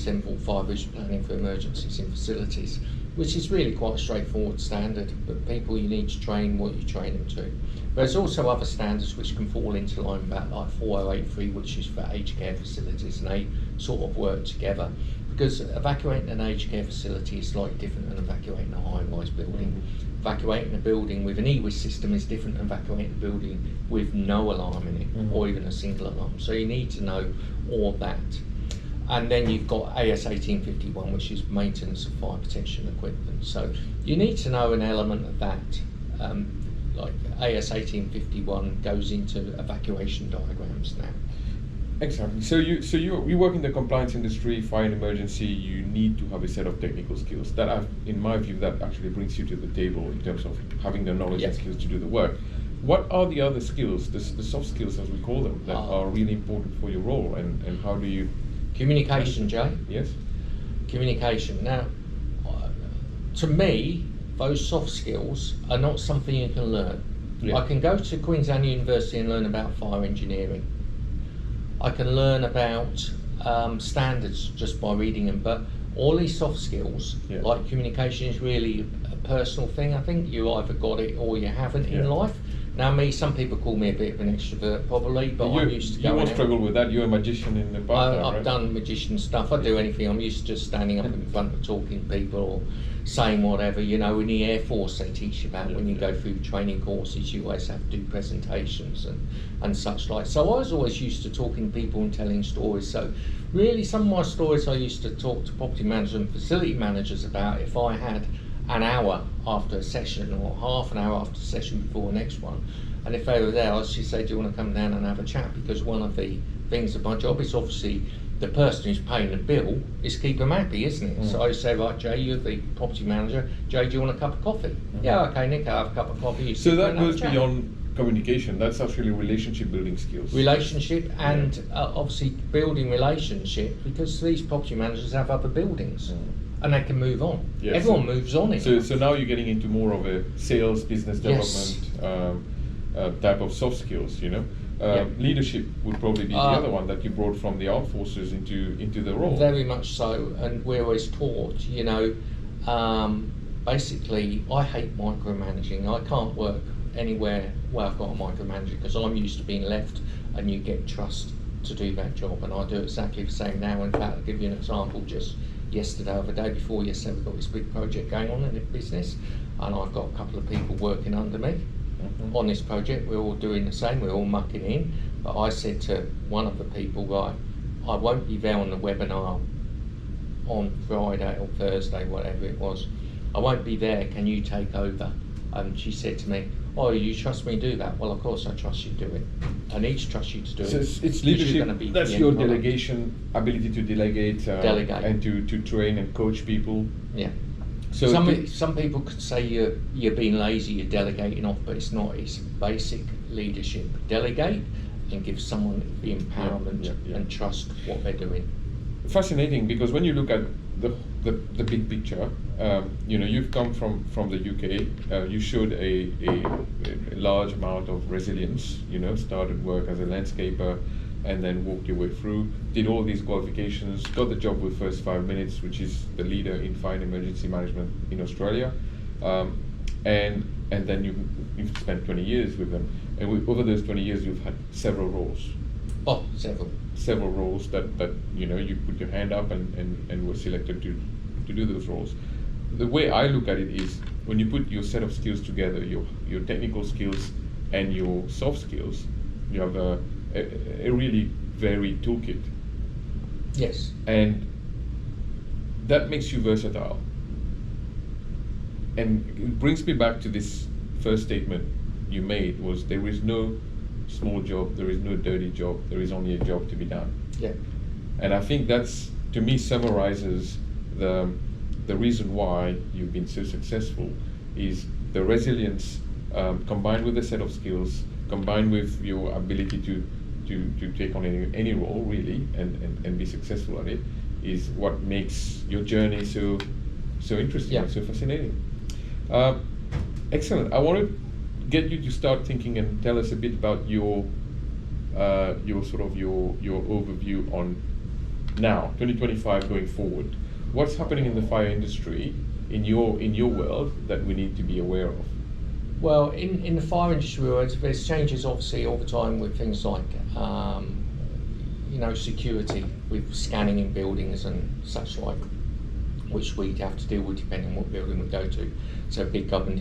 1045 visual planning for emergencies in facilities, which is really quite a straightforward standard, but people you need to train what you train them to. There's also other standards which can fall into line with that, like 4083, which is for aged care facilities, and they sort of work together. Because evacuating an aged care facility is slightly different than evacuating a high-rise building. Mm-hmm. Evacuating a building with an EWIS system is different than evacuating a building with no alarm in it, mm-hmm. or even a single alarm. So you need to know all that. And then you've got AS 1851, which is maintenance of fire protection equipment. So you need to know an element of that. Like AS 1851 goes into evacuation diagrams now. Exactly. So you work in the compliance industry, fire and emergency. You need to have a set of technical skills. That, in my view, that actually brings you to the table in terms of having the knowledge and skills to do the work. What are the other skills, the soft skills as we call them, that are really important for your role, and how do you? Communication, Jay. Yes. Communication. Now, to me, those soft skills are not something you can learn. Yeah. I can go to Queensland University and learn about fire engineering. I can learn about standards just by reading them, but all these soft skills, like communication, is really a personal thing. I think you either got it or you haven't in life. Now, some people call me a bit of an extrovert, probably, but I'm used to going You won't struggle with that. You're a magician in the past. I've done magician stuff. I do anything. I'm used to just standing up in front of talking to people or saying whatever. You know, in the Air Force, they teach you about when you go through training courses, you always have to do presentations and such like. So I was always used to talking to people and telling stories. So really, some of my stories I used to talk to property managers and facility managers about if I had an hour after a session or half an hour after a session before the next one, and if they were there, I should say, do you want to come down and have a chat? Because one of the things of my job is obviously the person who's paying the bill is keep them happy, isn't it? So I say, right, Jay, you're the property manager. Jay, do you want a cup of coffee? Yeah, okay, Nick, I'll have a cup of coffee. So that goes beyond communication. That's actually relationship building skills. Relationship and obviously building relationship, because these property managers have other buildings. And they can move on. Yes. Everyone moves on. So now you're getting into more of a sales, business development type of soft skills. You know, leadership would probably be the other one that you brought from the armed forces into the role. Very much so, and we're always taught. You know, basically, I hate micromanaging. I can't work anywhere where I've got a micromanager because I'm used to being left, and you get trust to do that job, and I do exactly the same now. In fact, I'll give you an example. Just yesterday or the day before yesterday, we've got this big project going on in the business, and I've got a couple of people working under me on this project. We're all doing the same, we're all mucking in, but I said to one of the people, right, I won't be there on the webinar on Friday or Thursday, whatever it was. I won't be there, can you take over? And she said to me, oh, you trust me to do that? Well, of course I trust you to do it. I need to trust you to do it. So it's leadership, that's your delegation, ability to delegate, and to train and coach people. Yeah. So some people could say you're being lazy, you're delegating off, but it's not. It's basic leadership. Delegate and give someone the empowerment and trust what they're doing. Fascinating, because when you look at the big picture, you know, you've come from the UK. You showed a large amount of resilience. You know, started work as a landscaper, and then walked your way through. Did all these qualifications. Got the job with First 5 Minutes, which is the leader in fire and emergency management in Australia, and then you've spent 20 years with them. And over those 20 years, you've had several roles. Oh, several roles that you know, you put your hand up and were selected to do those roles. The way I look at it is, when you put your set of skills together, your technical skills and your soft skills, you have a really varied toolkit. Yes. And that makes you versatile. And it brings me back to this first statement you made, was there is no small job, there is no dirty job, there is only a job to be done. Yeah. And I think that's, to me, summarizes the reason why you've been so successful, is the resilience combined with a set of skills, combined with your ability to take on any role really and be successful at it, is what makes your journey so interesting and so fascinating. Excellent. I want to get you to start thinking and tell us a bit about your sort of your overview on now, 2025 going forward, what's happening in the fire industry in your world that we need to be aware of? Well, in the fire industry, there's changes obviously all the time with things like, security, with scanning in buildings and such like, which we'd have to deal with depending on what building we go to. So big government